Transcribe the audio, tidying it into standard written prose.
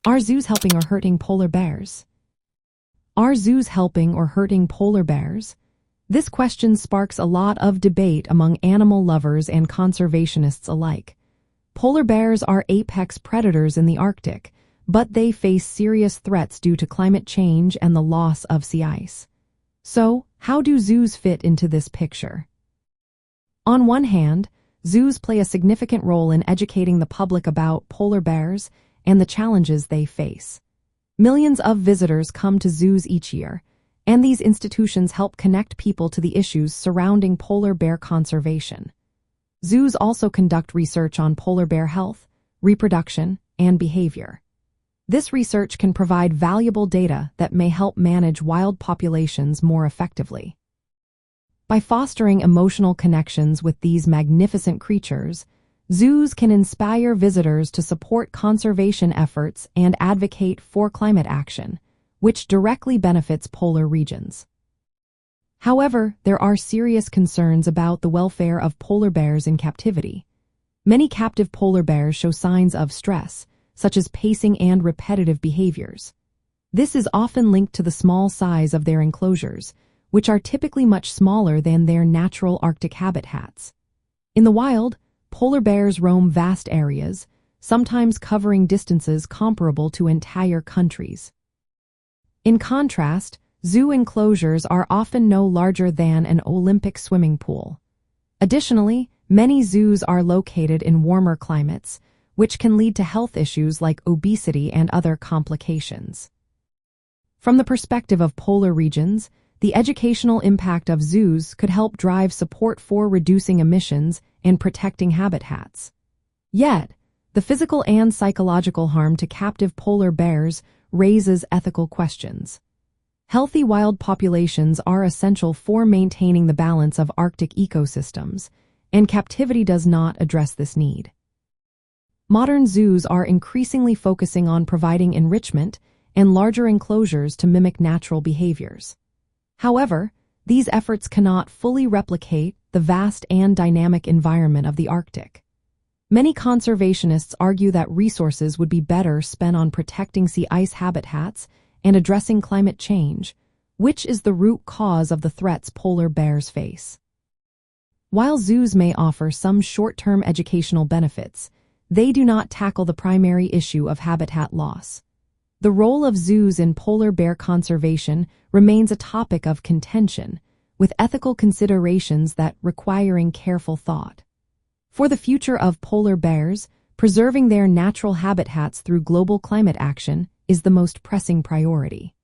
Are zoos helping or hurting polar bears? Are zoos helping or hurting polar bears? This question sparks a lot of debate among animal lovers and conservationists alike. Polar bears are apex predators in the Arctic, but they face serious threats due to climate change and the loss of sea ice. So, how do zoos fit into this picture? On one hand, zoos play a significant role in educating the public about polar bears and the challenges they face. Millions of visitors come to zoos each year, and these institutions help connect people to the issues surrounding polar bear conservation. Zoos also conduct research on polar bear health, reproduction, and behavior. This research can provide valuable data that may help manage wild populations more effectively. By fostering emotional connections with these magnificent creatures, zoos can inspire visitors to support conservation efforts and advocate for climate action, which directly benefits polar regions. However, there are serious concerns about the welfare of polar bears in captivity. Many captive polar bears show signs of stress, such as pacing and repetitive behaviors. This is often linked to the small size of their enclosures, which are typically much smaller than their natural Arctic habitats. In the wild, polar bears roam vast areas, sometimes covering distances comparable to entire countries. In contrast, zoo enclosures are often no larger than an Olympic swimming pool. Additionally, many zoos are located in warmer climates, which can lead to health issues like obesity and other complications. From the perspective of polar regions, the educational impact of zoos could help drive support for reducing emissions and protecting habitats. Yet, the physical and psychological harm to captive polar bears raises ethical questions. Healthy wild populations are essential for maintaining the balance of Arctic ecosystems, and captivity does not address this need. Modern zoos are increasingly focusing on providing enrichment and larger enclosures to mimic natural behaviors. However, these efforts cannot fully replicate the vast and dynamic environment of the Arctic. Many conservationists argue that resources would be better spent on protecting sea ice habitats and addressing climate change, which is the root cause of the threats polar bears face. While zoos may offer some short-term educational benefits, they do not tackle the primary issue of habitat loss. The role of zoos in polar bear conservation remains a topic of contention, with ethical considerations that requiring careful thought. For the future of polar bears, preserving their natural habitats through global climate action is the most pressing priority.